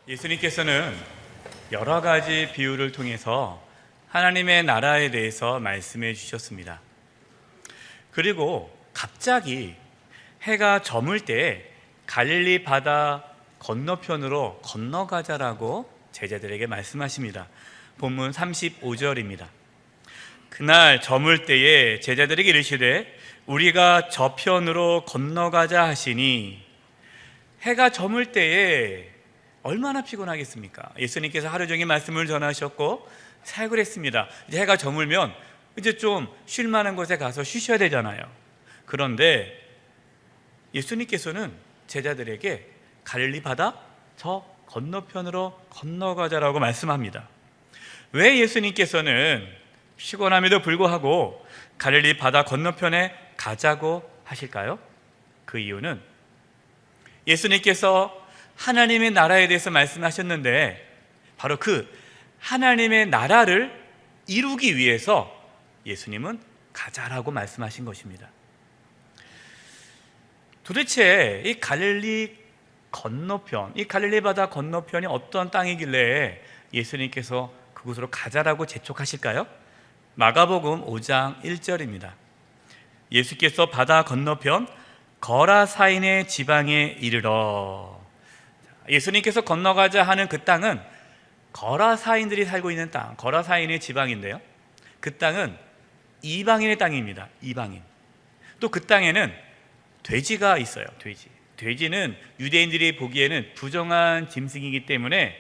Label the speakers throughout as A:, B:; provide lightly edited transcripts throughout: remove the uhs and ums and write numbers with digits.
A: 예수님께서는 여러 가지 비유를 통해서 하나님의 나라에 대해서 말씀해 주셨습니다. 그리고 갑자기 해가 저물 때 갈릴리 바다 건너편으로 건너가자라고 제자들에게 말씀하십니다. 본문 35절입니다. 그날 저물 때에 제자들에게 이르시되 우리가 저편으로 건너가자 하시니, 해가 저물 때에 얼마나 피곤하겠습니까? 예수님께서 하루 종일 말씀을 전하셨고 사역을 했습니다. 이제 해가 저물면 이제 좀 쉴 만한 곳에 가서 쉬셔야 되잖아요. 그런데 예수님께서는 제자들에게 갈릴리 바다 저 건너편으로 건너가자라고 말씀합니다. 왜 예수님께서는 피곤함에도 불구하고 갈릴리 바다 건너편에 가자고 하실까요? 그 이유는 예수님께서 하나님의 나라에 대해서 말씀하셨는데 바로 그 하나님의 나라를 이루기 위해서 예수님은 가자라고 말씀하신 것입니다. 도대체 이 갈릴리 건너편, 이 갈릴리 바다 건너편이 어떤 땅이길래 예수님께서 그곳으로 가자라고 재촉하실까요? 마가복음 5장 1절입니다. 예수께서 바다 건너편 거라사인의 지방에 이르러. 예수님께서 건너가자 하는 그 땅은 거라사인들이 살고 있는 땅, 거라사인의 지방인데요, 그 땅은 이방인의 땅입니다. 이방인. 또 그 땅에는 돼지가 있어요. 돼지는 유대인들이 보기에는 부정한 짐승이기 때문에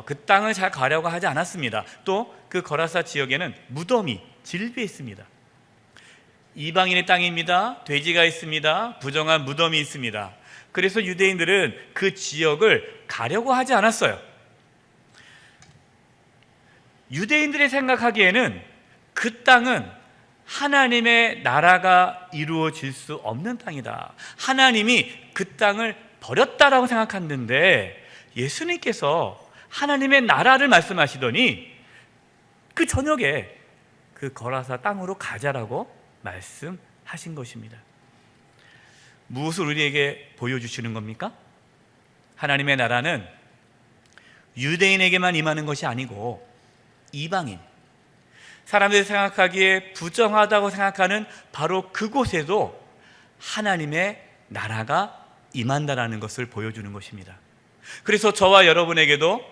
A: 그 땅을 잘 가려고 하지 않았습니다. 또 그 거라사 지역에는 무덤이 질비해 있습니다. 이방인의 땅입니다. 돼지가 있습니다. 부정한 무덤이 있습니다. 그래서 유대인들은 그 지역을 가려고 하지 않았어요. 유대인들이 생각하기에는 그 땅은 하나님의 나라가 이루어질 수 없는 땅이다. 하나님이 그 땅을 버렸다라고 생각했는데 예수님께서 하나님의 나라를 말씀하시더니 그 저녁에 그 거라사 땅으로 가자라고 말씀하신 것입니다. 무엇을 우리에게 보여주시는 겁니까? 하나님의 나라는 유대인에게만 임하는 것이 아니고 이방인, 사람들이 생각하기에 부정하다고 생각하는 바로 그곳에도 하나님의 나라가 임한다라는 것을 보여주는 것입니다. 그래서 저와 여러분에게도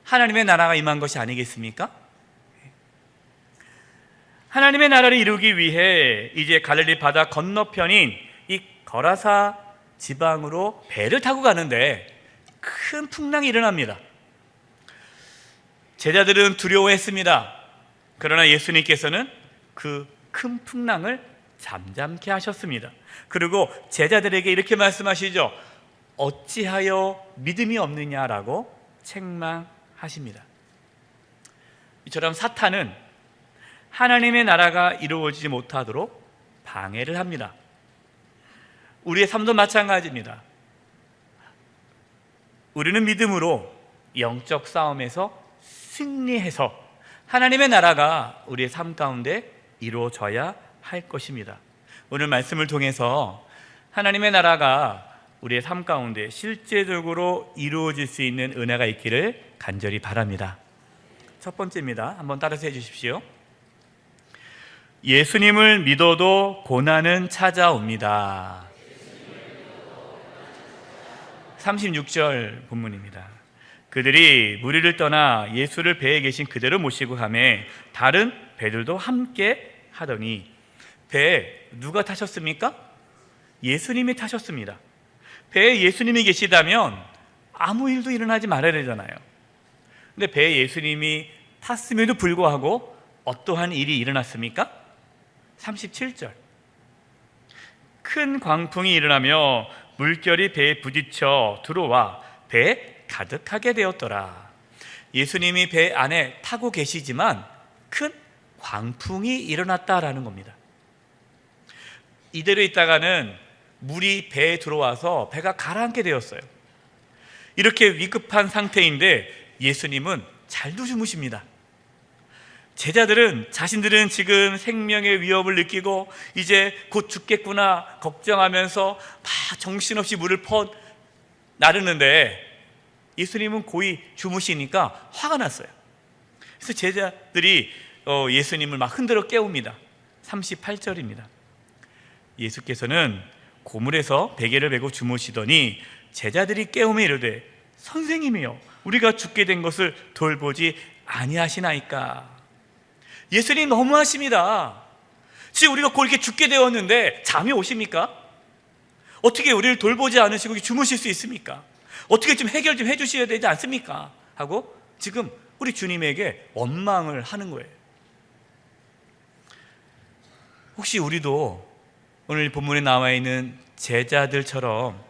A: 하나님의 나라가 임한 것이 아니겠습니까? 하나님의 나라를 이루기 위해 이제 갈릴리 바다 건너편인 이 거라사 지방으로 배를 타고 가는데 큰 풍랑이 일어납니다. 제자들은 두려워했습니다. 그러나 예수님께서는 그 큰 풍랑을 잠잠케 하셨습니다. 그리고 제자들에게 이렇게 말씀하시죠. 어찌하여 믿음이 없느냐라고 책망하십니다. 이처럼 사탄은 하나님의 나라가 이루어지지 못하도록 방해를 합니다. 우리의 삶도 마찬가지입니다. 우리는 믿음으로 영적 싸움에서 승리해서 하나님의 나라가 우리의 삶 가운데 이루어져야 할 것입니다. 오늘 말씀을 통해서 하나님의 나라가 우리의 삶 가운데 실제적으로 이루어질 수 있는 은혜가 있기를 간절히 바랍니다. 첫 번째입니다. 한번 따라서 해주십시오. 예수님을 믿어도 고난은 찾아옵니다. 36절 본문입니다. 그들이 무리를 떠나 예수를 배에 계신 그대로 모시고 가매 다른 배들도 함께 하더니, 배에 누가 타셨습니까? 예수님이 타셨습니다. 배에 예수님이 계시다면 아무 일도 일어나지 말아야 되잖아요. 근데 배에 예수님이 탔음에도 불구하고 어떠한 일이 일어났습니까? 37절. 큰 광풍이 일어나며 물결이 배에 부딪혀 들어와 배에 가득하게 되었더라. 예수님이 배 안에 타고 계시지만 큰 광풍이 일어났다라는 겁니다. 이대로 있다가는 물이 배에 들어와서 배가 가라앉게 되었어요. 이렇게 위급한 상태인데 예수님은 잘도 주무십니다. 제자들은 자신들은 지금 생명의 위협을 느끼고 이제 곧 죽겠구나 걱정하면서 막 정신없이 물을 퍼 나르는데 예수님은 고이 주무시니까 화가 났어요. 그래서 제자들이 예수님을 막 흔들어 깨웁니다. 38절입니다. 예수께서는 고물에서 베개를 메고 주무시더니 제자들이 깨우며 이르되 선생님이여 우리가 죽게 된 것을 돌보지 아니하시나이까. 예수님 너무하십니다. 지금 우리가 곧 이렇게 죽게 되었는데 잠이 오십니까? 어떻게 우리를 돌보지 않으시고 주무실 수 있습니까? 어떻게 좀 해결 좀 해주셔야 되지 않습니까? 하고 지금 우리 주님에게 원망을 하는 거예요. 혹시 우리도 오늘 본문에 나와 있는 제자들처럼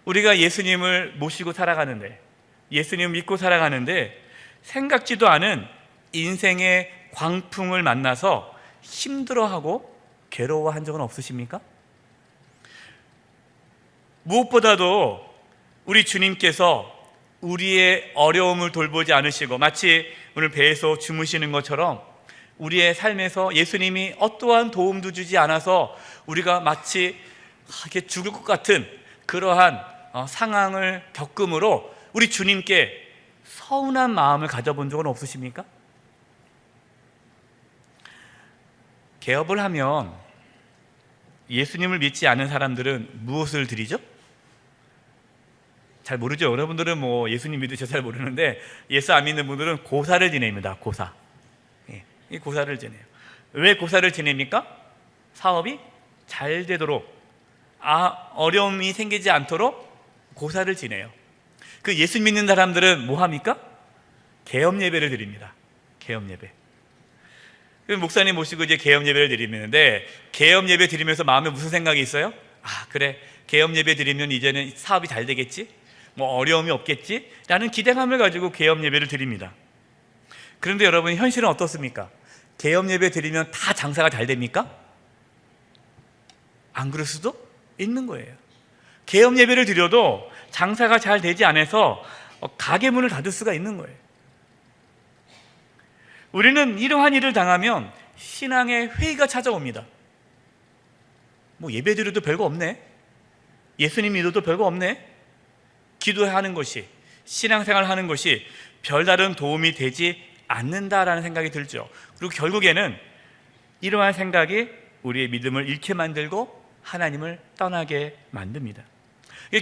A: 우리가 예수님을 모시고 살아가는데, 예수님을 믿고 살아가는데 생각지도 않은 인생의 광풍을 만나서 힘들어하고 괴로워한 적은 없으십니까? 무엇보다도 우리 주님께서 우리의 어려움을 돌보지 않으시고 마치 오늘 배에서 주무시는 것처럼 우리의 삶에서 예수님이 어떠한 도움도 주지 않아서 우리가 마치 이렇게 죽을 것 같은 그러한 상황을 겪음으로 우리 주님께 서운한 마음을 가져본 적은 없으십니까? 개업을 하면 예수님을 믿지 않은 사람들은 무엇을 드리죠? 잘 모르죠. 여러분들은 뭐 예수님 믿으셔서 잘 모르는데 예수 안 믿는 분들은 고사를 지냅니다. 고사. 이 고사를 지내요. 왜 고사를 지냅니까? 사업이 잘 되도록, 어려움이 생기지 않도록 고사를 지내요. 그 예수 믿는 사람들은 뭐 합니까? 개업 예배를 드립니다. 개업 예배. 목사님 모시고 이제 개업 예배를 드리는데 개업 예배 드리면서 마음에 무슨 생각이 있어요? 그래, 개업 예배 드리면 이제는 사업이 잘 되겠지? 뭐 어려움이 없겠지? 라는 기대감을 가지고 개업 예배를 드립니다. 그런데 여러분, 현실은 어떻습니까? 개업 예배 드리면 다 장사가 잘 됩니까? 안 그럴 수도 있는 거예요. 개업 예배를 드려도 장사가 잘 되지 않아서 가게 문을 닫을 수가 있는 거예요. 우리는 이러한 일을 당하면 신앙의 회의가 찾아옵니다. 뭐 예배 드려도 별거 없네, 예수님 믿어도 별거 없네, 기도하는 것이, 신앙생활 하는 것이 별다른 도움이 되지 않는다라는 생각이 들죠. 그리고 결국에는 이러한 생각이 우리의 믿음을 잃게 만들고 하나님을 떠나게 만듭니다.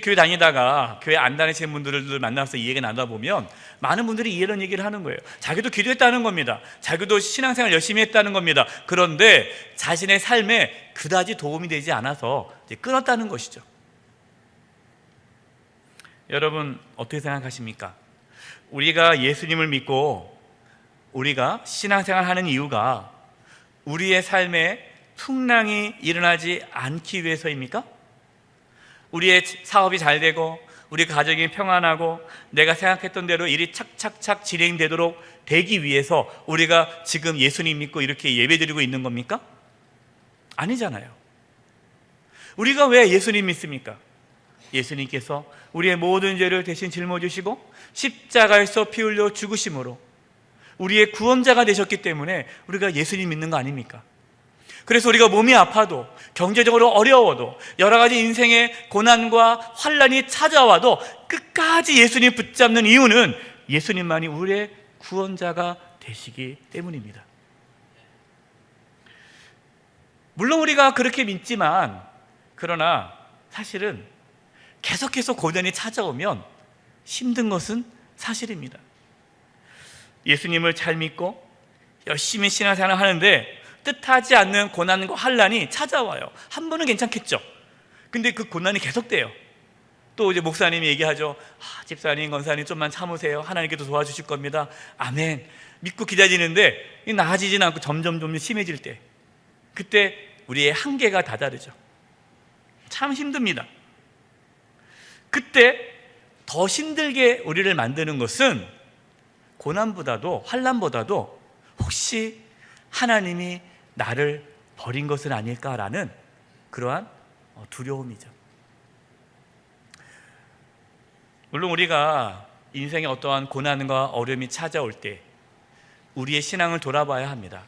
A: 교회 다니다가 교회 안 다니시는 분들을 만나서 이 얘기 나누다 보면 많은 분들이 이런 얘기를 하는 거예요. 자기도 기도했다는 겁니다. 자기도 신앙생활 열심히 했다는 겁니다. 그런데 자신의 삶에 그다지 도움이 되지 않아서 이제 끊었다는 것이죠. 여러분, 어떻게 생각하십니까? 우리가 예수님을 믿고 우리가 신앙생활 하는 이유가 우리의 삶에 풍랑이 일어나지 않기 위해서입니까? 우리의 사업이 잘 되고 우리 가정이 평안하고 내가 생각했던 대로 일이 착착착 진행되도록 되기 위해서 우리가 지금 예수님 믿고 이렇게 예배드리고 있는 겁니까? 아니잖아요. 우리가 왜 예수님 믿습니까? 예수님께서 우리의 모든 죄를 대신 짊어지시고 십자가에서 피 흘려 죽으심으로 우리의 구원자가 되셨기 때문에 우리가 예수님 믿는 거 아닙니까? 그래서 우리가 몸이 아파도, 경제적으로 어려워도, 여러 가지 인생의 고난과 환난이 찾아와도 끝까지 예수님 붙잡는 이유는 예수님만이 우리의 구원자가 되시기 때문입니다. 물론 우리가 그렇게 믿지만, 그러나 사실은 계속해서 고난이 찾아오면 힘든 것은 사실입니다. 예수님을 잘 믿고 열심히 신앙생활을 하는데 뜻하지 않는 고난과 환난이 찾아와요. 한 번은 괜찮겠죠. 근데 그 고난이 계속돼요. 또 이제 목사님이 얘기하죠. 집사님, 권사님 좀만 참으세요. 하나님께서 도와주실 겁니다. 아멘. 믿고 기다리는데 나아지지는 않고 점점 심해질 때, 그때 우리의 한계가 다다르죠. 참 힘듭니다. 그때 더 힘들게 우리를 만드는 것은 고난보다도, 환난보다도 혹시 하나님이 나를 버린 것은 아닐까라는 그러한 두려움이죠. 물론 우리가 인생에 어떠한 고난과 어려움이 찾아올 때 우리의 신앙을 돌아봐야 합니다.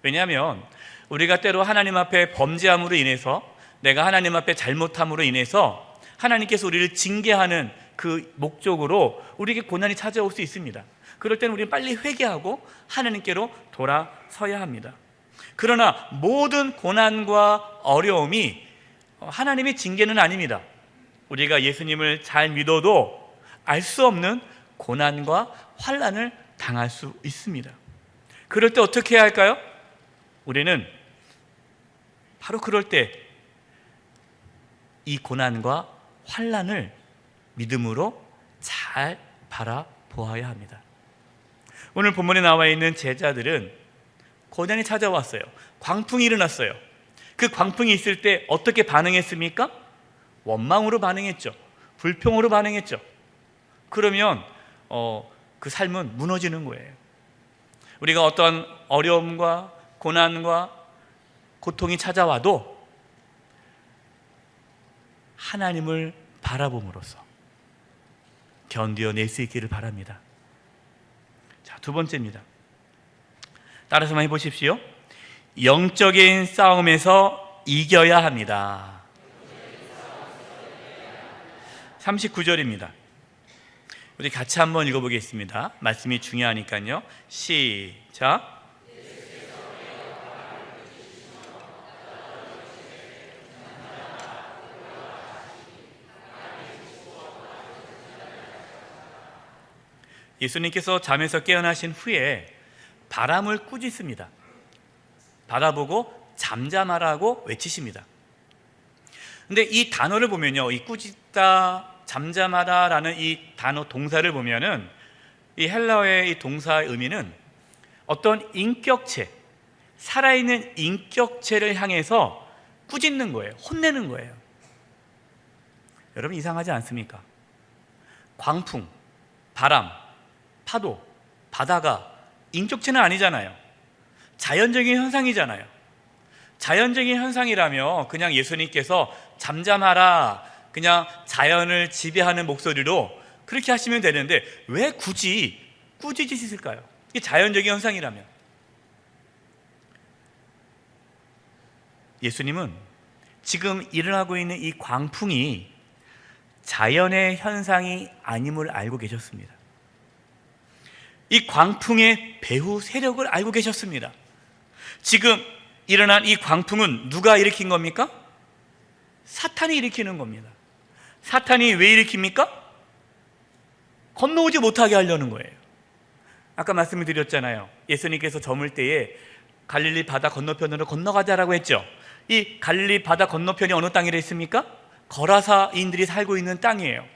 A: 왜냐하면 우리가 때로 하나님 앞에 범죄함으로 인해서, 내가 하나님 앞에 잘못함으로 인해서 하나님께서 우리를 징계하는 그 목적으로 우리에게 고난이 찾아올 수 있습니다. 그럴 때는 우리는 빨리 회개하고 하나님께로 돌아서야 합니다. 그러나 모든 고난과 어려움이 하나님의 징계는 아닙니다. 우리가 예수님을 잘 믿어도 알 수 없는 고난과 환난을 당할 수 있습니다. 그럴 때 어떻게 해야 할까요? 우리는 바로 그럴 때 이 고난과 환난을 믿음으로 잘 바라보아야 합니다. 오늘 본문에 나와 있는 제자들은 고난이 찾아왔어요. 광풍이 일어났어요. 그 광풍이 있을 때 어떻게 반응했습니까? 원망으로 반응했죠. 불평으로 반응했죠. 그러면 그 삶은 무너지는 거예요. 우리가 어떤 어려움과 고난과 고통이 찾아와도 하나님을 바라봄으로써 견디어낼 수 있기를 바랍니다. 자, 두 번째입니다. 따라서만 해보십시오. 영적인 싸움에서 이겨야 합니다. 39절입니다. 우리 같이 한번 읽어보겠습니다. 말씀이 중요하니까요. 시작. 예수님께서 잠에서 깨어나신 후에 바람을 꾸짖습니다. 바라보고 잠잠하라고 외치십니다. 근데 이 단어를 보면요, 이 꾸짖다, 잠잠하다라는 이 단어 동사를 보면은 이 헬라어의 이 동사의 의미는 어떤 인격체, 살아있는 인격체를 향해서 꾸짖는 거예요. 혼내는 거예요. 여러분 이상하지 않습니까? 광풍, 바람, 파도, 바다가 인격체는 아니잖아요. 자연적인 현상이잖아요. 자연적인 현상이라며 그냥 예수님께서 잠잠하라, 그냥 자연을 지배하는 목소리로 그렇게 하시면 되는데 왜 굳이 꾸짖으실까요? 이게 자연적인 현상이라면. 예수님은 지금 일어나고 있는 이 광풍이 자연의 현상이 아님을 알고 계셨습니다. 이 광풍의 배후 세력을 알고 계셨습니다. 지금 일어난 이 광풍은 누가 일으킨 겁니까? 사탄이 일으키는 겁니다. 사탄이 왜 일으킵니까? 건너오지 못하게 하려는 거예요. 아까 말씀을 드렸잖아요. 예수님께서 저물 때에 갈릴리 바다 건너편으로 건너가자라고 했죠. 이 갈릴리 바다 건너편이 어느 땅이라 했습니까? 거라사인들이 살고 있는 땅이에요.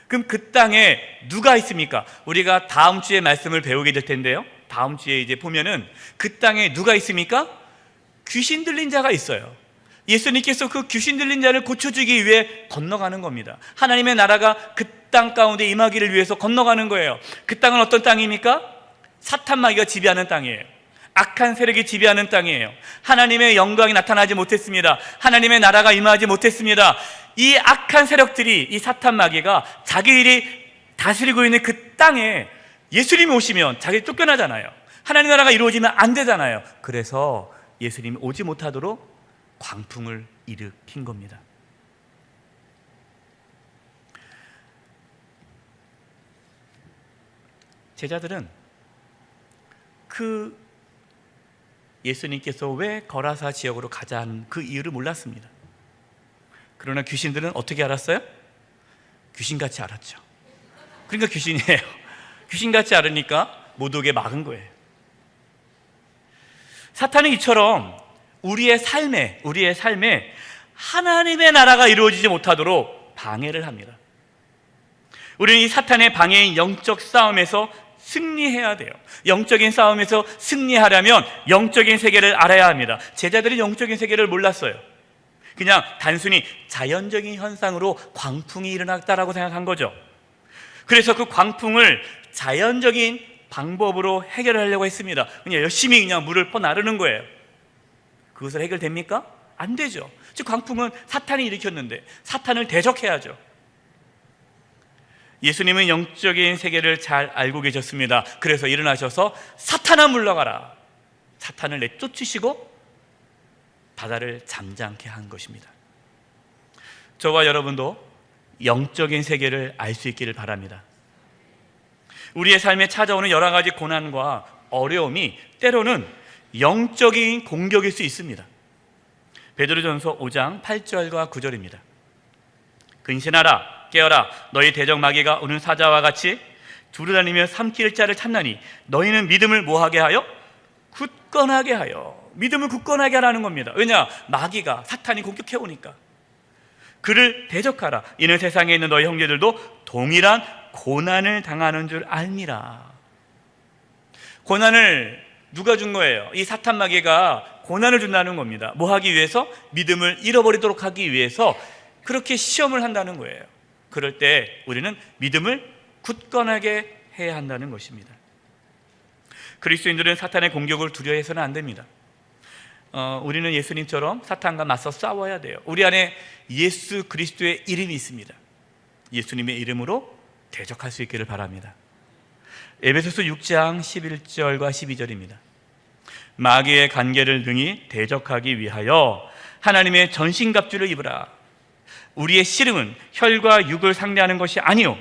A: 그럼 그 땅에 누가 있습니까? 우리가 다음 주에 말씀을 배우게 될 텐데요. 다음 주에 이제 보면은 그 땅에 누가 있습니까? 귀신 들린 자가 있어요. 예수님께서 그 귀신 들린 자를 고쳐주기 위해 건너가는 겁니다. 하나님의 나라가 그 땅 가운데 임하기를 위해서 건너가는 거예요. 그 땅은 어떤 땅입니까? 사탄 마귀가 지배하는 땅이에요. 악한 세력이 지배하는 땅이에요. 하나님의 영광이 나타나지 못했습니다. 하나님의 나라가 임하지 못했습니다. 이 악한 세력들이, 이 사탄 마귀가 자기들이 다스리고 있는 그 땅에 예수님이 오시면 자기들이 쫓겨나잖아요. 하나님 나라가 이루어지면 안 되잖아요. 그래서 예수님이 오지 못하도록 광풍을 일으킨 겁니다. 제자들은 그 예수님께서 왜 거라사 지역으로 가자는 그 이유를 몰랐습니다. 그러나 귀신들은 어떻게 알았어요? 귀신같이 알았죠. 그러니까 귀신이에요. 귀신같이 알으니까 못 오게 막은 거예요. 사탄은 이처럼 우리의 삶에 하나님의 나라가 이루어지지 못하도록 방해를 합니다. 우리는 이 사탄의 방해인 영적 싸움에서 승리해야 돼요. 영적인 싸움에서 승리하려면 영적인 세계를 알아야 합니다. 제자들이 영적인 세계를 몰랐어요. 그냥 단순히 자연적인 현상으로 광풍이 일어났다라고 생각한 거죠. 그래서 그 광풍을 자연적인 방법으로 해결하려고 했습니다. 그냥 열심히 그냥 물을 퍼나르는 거예요. 그것을 해결됩니까? 안 되죠. 즉 광풍은 사탄이 일으켰는데 사탄을 대적해야죠. 예수님은 영적인 세계를 잘 알고 계셨습니다. 그래서 일어나셔서 사탄아 물러가라, 사탄을 내쫓으시고 바다를 잠잠케 한 것입니다. 저와 여러분도 영적인 세계를 알 수 있기를 바랍니다. 우리의 삶에 찾아오는 여러 가지 고난과 어려움이 때로는 영적인 공격일 수 있습니다. 베드로전서 5장 8절과 9절입니다. 근신하라, 깨어라, 너희 대적 마귀가 오는 사자와 같이 두루다니며 삼킬 자를 찾나니 너희는 믿음을 뭐하게 하여? 굳건하게 하여. 믿음을 굳건하게 하라는 겁니다. 왜냐? 마귀가, 사탄이 공격해 오니까. 그를 대적하라. 이는 세상에 있는 너희 형제들도 동일한 고난을 당하는 줄 알미라. 고난을 누가 준 거예요? 이 사탄 마귀가 고난을 준다는 겁니다. 뭐 하기 위해서? 믿음을 잃어버리도록 하기 위해서 그렇게 시험을 한다는 거예요. 그럴 때 우리는 믿음을 굳건하게 해야 한다는 것입니다. 그리스도인들은 사탄의 공격을 두려워해서는 안 됩니다. 우리는 예수님처럼 사탄과 맞서 싸워야 돼요. 우리 안에 예수 그리스도의 이름이 있습니다. 예수님의 이름으로 대적할 수 있기를 바랍니다. 에베소서 6장 11절과 12절입니다. 마귀의 관계를 능히 대적하기 위하여 하나님의 전신갑주를 입으라. 우리의 씨름은 혈과 육을 상대하는 것이 아니요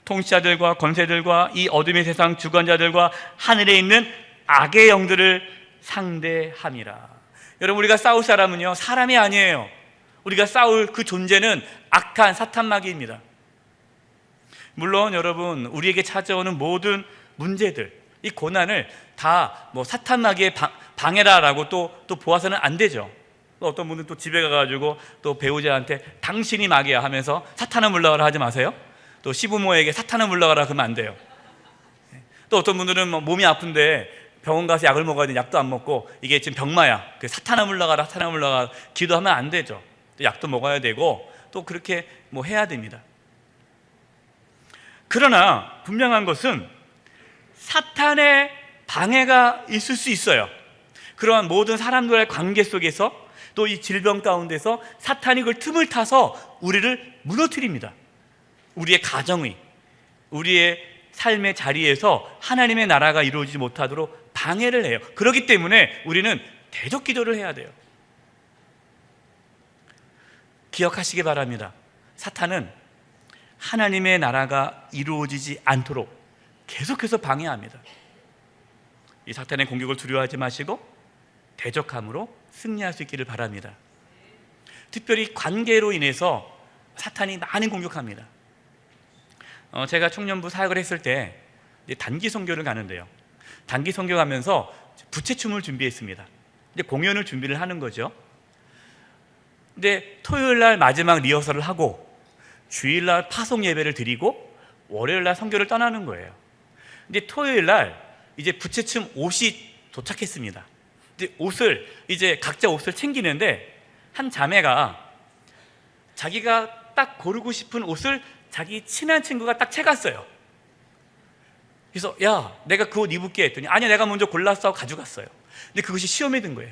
A: 통치자들과 권세들과 이 어둠의 세상 주관자들과 하늘에 있는 악의 영들을 상대함이라. 여러분, 우리가 싸울 사람은요 사람이 아니에요. 우리가 싸울 그 존재는 악한 사탄 마귀입니다. 물론 여러분, 우리에게 찾아오는 모든 문제들, 이 고난을 다 뭐 사탄 마귀의 방해라라고 또 보아서는 안 되죠. 또 어떤 분들은 또 집에 가가지고 또 배우자한테 당신이 마귀야 하면서 사탄아 물러가라 하지 마세요. 또 시부모에게 사탄아 물러가라 그러면 안 돼요. 또 어떤 분들은 뭐 몸이 아픈데 병원 가서 약을 먹어야 돼. 약도 안 먹고 이게 지금 병마야. 그 사탄아 물러가라, 사탄아 물러가라 기도하면 안 되죠. 또 약도 먹어야 되고 또 그렇게 뭐 해야 됩니다. 그러나 분명한 것은 사탄의 방해가 있을 수 있어요. 그러한 모든 사람들의 관계 속에서 또 이 질병 가운데서 사탄이 그걸 틈을 타서 우리를 무너뜨립니다. 우리의 가정의, 우리의 삶의 자리에서 하나님의 나라가 이루어지지 못하도록 방해를 해요. 그렇기 때문에 우리는 대적 기도를 해야 돼요. 기억하시기 바랍니다. 사탄은 하나님의 나라가 이루어지지 않도록 계속해서 방해합니다. 이 사탄의 공격을 두려워하지 마시고 대적함으로 승리할 수 있기를 바랍니다. 특별히 관계로 인해서 사탄이 많이 공격합니다. 제가 청년부 사역을 했을 때 단기 선교를 가는데요, 단기 선교 가면서 부채춤을 준비했습니다. 이제 공연을 준비를 하는 거죠. 근데 토요일 날 마지막 리허설을 하고 주일 날 파송 예배를 드리고 월요일 날 선교를 떠나는 거예요. 근데 토요일 날 이제 부채춤 옷이 도착했습니다. 이제 옷을 이제 각자 옷을 챙기는데 한 자매가 자기가 딱 고르고 싶은 옷을 자기 친한 친구가 딱 채갔어요. 그래서 야, 내가 그 옷 입을게 했더니 아니야, 내가 먼저 골랐어 하고 가져갔어요. 근데 그것이 시험에 든 거예요.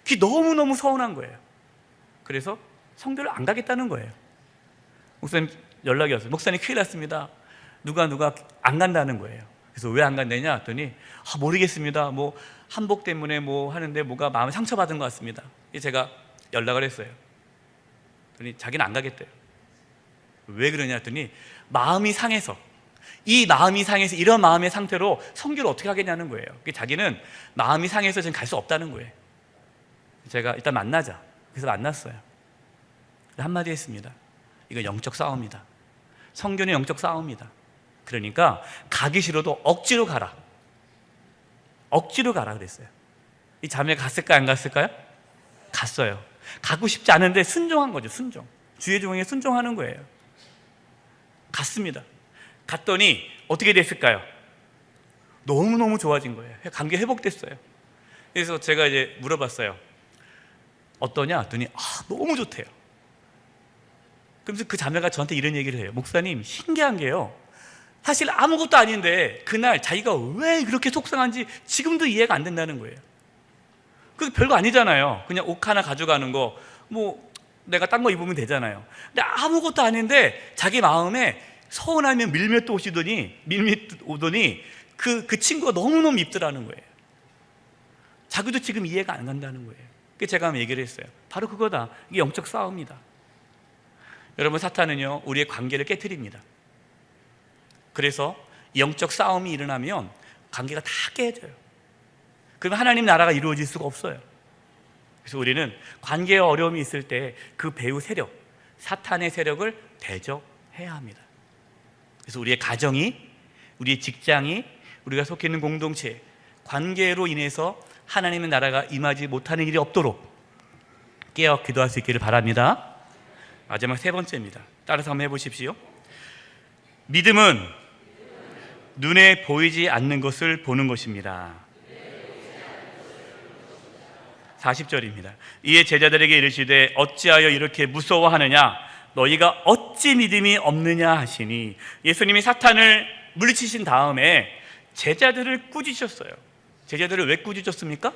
A: 그게 너무너무 서운한 거예요. 그래서 성교를 안 가겠다는 거예요. 목사님 연락이 왔어요. 목사님 큰일 났습니다. 누가 안 간다는 거예요. 그래서 왜 안 간다냐 했더니 모르겠습니다. 뭐 한복 때문에 뭐 하는데 뭐가 마음에 상처받은 것 같습니다. 제가 연락을 했어요. 그랬더니 자기는 안 가겠대요. 왜 그러냐 했더니 마음이 상해서, 이 마음이 상해서 이런 마음의 상태로 선교를 어떻게 하겠냐는 거예요. 자기는 마음이 상해서 지금 갈 수 없다는 거예요. 제가 일단 만나자. 그래서 만났어요. 한마디 했습니다. 이거 영적 싸움이다. 선교는 영적 싸움이다. 그러니까 가기 싫어도 억지로 가라. 억지로 가라 그랬어요. 이 자매가 갔을까요, 안 갔을까요? 갔어요. 가고 싶지 않은데 순종한 거죠. 순종. 주의 종에게 순종하는 거예요. 갔습니다. 갔더니 어떻게 됐을까요? 너무너무 좋아진 거예요. 관계 회복됐어요. 그래서 제가 이제 물어봤어요. 어떠냐 했더니 너무 좋대요. 그러면서 그 자매가 저한테 이런 얘기를 해요. 목사님, 신기한 게요, 사실 아무것도 아닌데 그날 자기가 왜 그렇게 속상한지 지금도 이해가 안 된다는 거예요. 그게 별거 아니잖아요. 그냥 옷 하나 가져가는 거, 뭐 내가 딴 거 입으면 되잖아요. 근데 아무것도 아닌데 자기 마음에 서운하면 밀met 오더니 그 친구가 너무너무 밉더라는 거예요. 자기도 지금 이해가 안 간다는 거예요. 그래서 제가 한번 얘기를 했어요. 바로 그거다. 이게 영적 싸움이다. 여러분, 사탄은요 우리의 관계를 깨트립니다. 그래서 영적 싸움이 일어나면 관계가 다 깨져요. 그러면 하나님 나라가 이루어질 수가 없어요. 그래서 우리는 관계에 어려움이 있을 때 그 배후 세력, 사탄의 세력을 대적해야 합니다. 그래서 우리의 가정이, 우리의 직장이, 우리가 속해 있는 공동체, 관계로 인해서 하나님의 나라가 임하지 못하는 일이 없도록 깨어 기도할 수 있기를 바랍니다. 마지막 세 번째입니다. 따라서 한번 해보십시오. 믿음은 눈에 보이지 않는 것을 보는 것입니다. 40절입니다. 이에 제자들에게 이르시되 어찌하여 이렇게 무서워하느냐? 너희가 어찌 믿음이 없느냐 하시니, 예수님이 사탄을 물리치신 다음에 제자들을 꾸짖으셨어요. 제자들을 왜 꾸짖었습니까?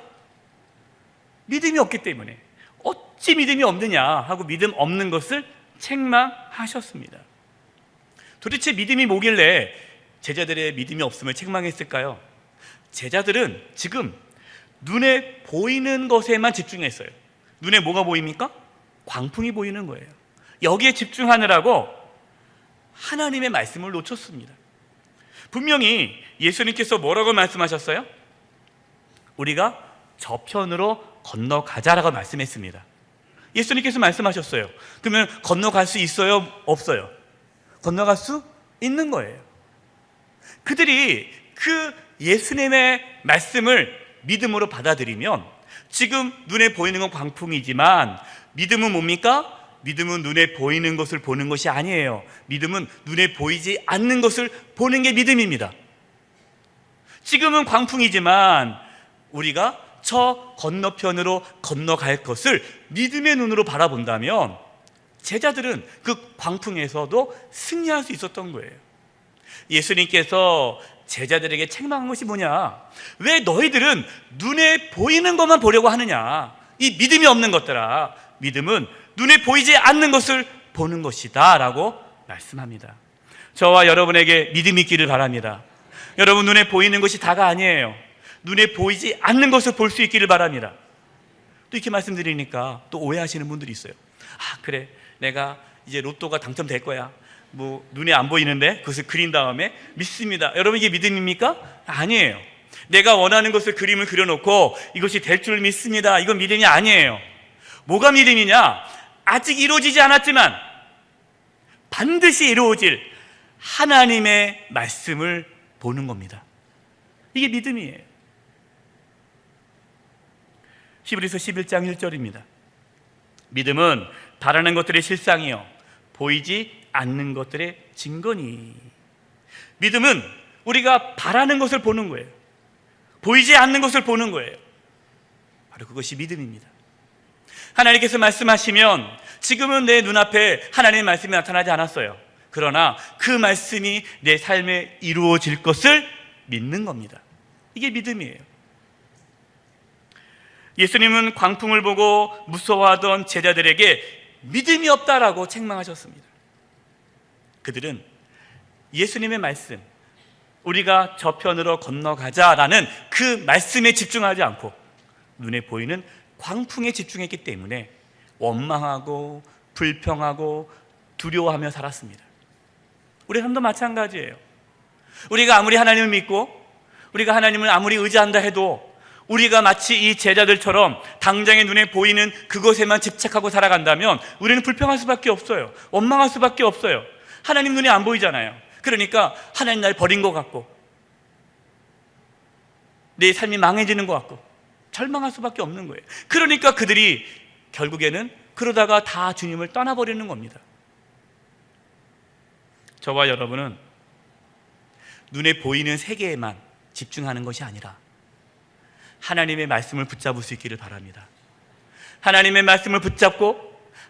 A: 믿음이 없기 때문에. 어찌 믿음이 없느냐 하고 믿음 없는 것을 책망하셨습니다. 도대체 믿음이 뭐길래 제자들의 믿음이 없음을 책망했을까요? 제자들은 지금 눈에 보이는 것에만 집중했어요. 눈에 뭐가 보입니까? 광풍이 보이는 거예요. 여기에 집중하느라고 하나님의 말씀을 놓쳤습니다. 분명히 예수님께서 뭐라고 말씀하셨어요? 우리가 저편으로 건너가자라고 말씀했습니다. 예수님께서 말씀하셨어요. 그러면 건너갈 수 있어요? 없어요? 건너갈 수 있는 거예요. 그들이 그 예수님의 말씀을 믿음으로 받아들이면, 지금 눈에 보이는 건 광풍이지만 믿음은 뭡니까? 믿음은 눈에 보이는 것을 보는 것이 아니에요. 믿음은 눈에 보이지 않는 것을 보는 게 믿음입니다. 지금은 광풍이지만 우리가 저 건너편으로 건너갈 것을 믿음의 눈으로 바라본다면 제자들은 그 광풍에서도 승리할 수 있었던 거예요. 예수님께서 제자들에게 책망한 것이 뭐냐? 왜 너희들은 눈에 보이는 것만 보려고 하느냐? 이 믿음이 없는 것들아, 믿음은 눈에 보이지 않는 것을 보는 것이다 라고 말씀합니다. 저와 여러분에게 믿음이 있기를 바랍니다. 여러분, 눈에 보이는 것이 다가 아니에요. 눈에 보이지 않는 것을 볼 수 있기를 바랍니다. 또 이렇게 말씀드리니까 또 오해하시는 분들이 있어요. 아, 그래, 내가 이제 로또가 당첨될 거야. 뭐 눈에 안 보이는데 그것을 그린 다음에 믿습니다. 여러분, 이게 믿음입니까? 아니에요. 내가 원하는 것을 그림을 그려놓고 이것이 될 줄 믿습니다. 이건 믿음이 아니에요. 뭐가 믿음이냐? 아직 이루어지지 않았지만 반드시 이루어질 하나님의 말씀을 보는 겁니다. 이게 믿음이에요. 히브리서 11장 1절입니다. 믿음은 바라는 것들의 실상이요 보이지 않는 것들의 증거니. 믿음은 우리가 바라는 것을 보는 거예요. 보이지 않는 것을 보는 거예요. 바로 그것이 믿음입니다. 하나님께서 말씀하시면 지금은 내 눈앞에 하나님의 말씀이 나타나지 않았어요. 그러나 그 말씀이 내 삶에 이루어질 것을 믿는 겁니다. 이게 믿음이에요. 예수님은 광풍을 보고 무서워하던 제자들에게 믿음이 없다라고 책망하셨습니다. 그들은 예수님의 말씀, 우리가 저편으로 건너가자라는 그 말씀에 집중하지 않고 눈에 보이는 광풍에 집중했기 때문에 원망하고 불평하고 두려워하며 살았습니다. 우리 삶도 마찬가지예요. 우리가 아무리 하나님을 믿고 우리가 하나님을 아무리 의지한다 해도 우리가 마치 이 제자들처럼 당장의 눈에 보이는 그것에만 집착하고 살아간다면 우리는 불평할 수밖에 없어요. 원망할 수밖에 없어요. 하나님 눈에 안 보이잖아요. 그러니까 하나님 날 버린 것 같고 내 삶이 망해지는 것 같고 절망할 수밖에 없는 거예요. 그러니까 그들이 결국에는 그러다가 다 주님을 떠나버리는 겁니다. 저와 여러분은 눈에 보이는 세계에만 집중하는 것이 아니라 하나님의 말씀을 붙잡을 수 있기를 바랍니다. 하나님의 말씀을 붙잡고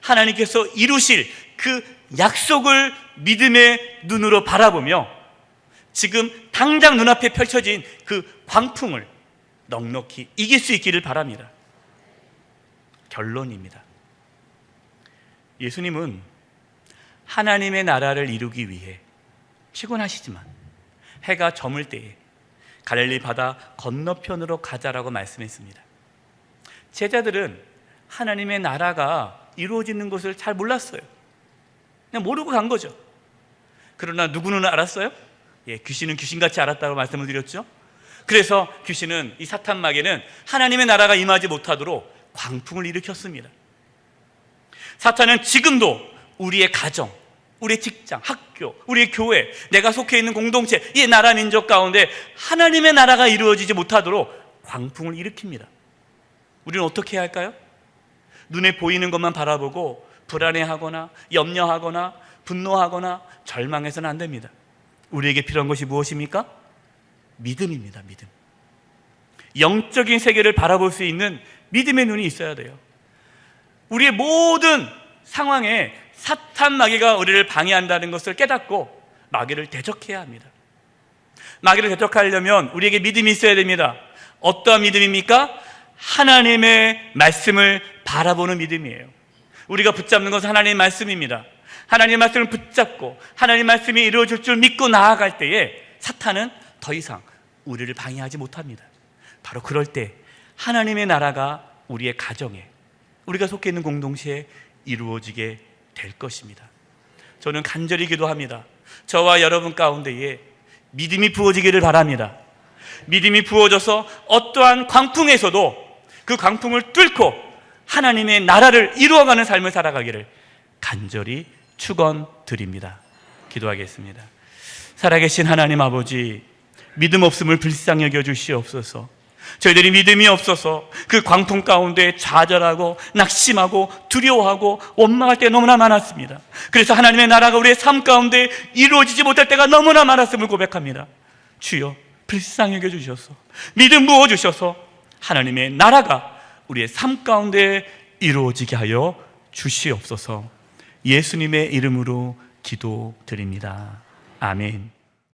A: 하나님께서 이루실 그 약속을 믿음의 눈으로 바라보며 지금 당장 눈앞에 펼쳐진 그 광풍을 넉넉히 이길 수 있기를 바랍니다. 결론입니다. 예수님은 하나님의 나라를 이루기 위해 피곤하시지만 해가 저물 때에 갈릴리 바다 건너편으로 가자라고 말씀했습니다. 제자들은 하나님의 나라가 이루어지는 것을 잘 몰랐어요. 그냥 모르고 간 거죠. 그러나 누구는 알았어요? 귀신은 귀신같이 알았다고 말씀을 드렸죠. 그래서 귀신은, 이 사탄 마귀는 하나님의 나라가 임하지 못하도록 광풍을 일으켰습니다. 사탄은 지금도 우리의 가정, 우리의 직장, 학교, 우리의 교회, 내가 속해 있는 공동체, 이 나라 민족 가운데 하나님의 나라가 이루어지지 못하도록 광풍을 일으킵니다. 우리는 어떻게 해야 할까요? 눈에 보이는 것만 바라보고 불안해하거나 염려하거나 분노하거나 절망해서는 안 됩니다. 우리에게 필요한 것이 무엇입니까? 믿음입니다. 믿음. 영적인 세계를 바라볼 수 있는 믿음의 눈이 있어야 돼요. 우리의 모든 상황에 사탄 마귀가 우리를 방해한다는 것을 깨닫고 마귀를 대적해야 합니다. 마귀를 대적하려면 우리에게 믿음이 있어야 됩니다. 어떠한 믿음입니까? 하나님의 말씀을 바라보는 믿음이에요. 우리가 붙잡는 것은 하나님의 말씀입니다. 하나님의 말씀을 붙잡고 하나님의 말씀이 이루어질 줄 믿고 나아갈 때에 사탄은 더 이상 우리를 방해하지 못합니다. 바로 그럴 때 하나님의 나라가 우리의 가정에, 우리가 속해 있는 공동체에 이루어지게 될 것입니다. 저는 간절히 기도합니다. 저와 여러분 가운데에 믿음이 부어지기를 바랍니다. 믿음이 부어져서 어떠한 광풍에서도 그 광풍을 뚫고 하나님의 나라를 이루어가는 삶을 살아가기를 간절히 축원드립니다. 기도하겠습니다. 살아계신 하나님 아버지, 믿음 없음을 불쌍히 여겨 주시옵소서. 저희들이 믿음이 없어서 그 광풍 가운데 좌절하고 낙심하고 두려워하고 원망할 때가 너무나 많았습니다. 그래서 하나님의 나라가 우리의 삶 가운데 이루어지지 못할 때가 너무나 많았음을 고백합니다. 주여, 불쌍히 여겨 주셔서 믿음 부어 주셔서 하나님의 나라가 우리의 삶 가운데 이루어지게 하여 주시옵소서. 예수님의 이름으로 기도드립니다. 아멘.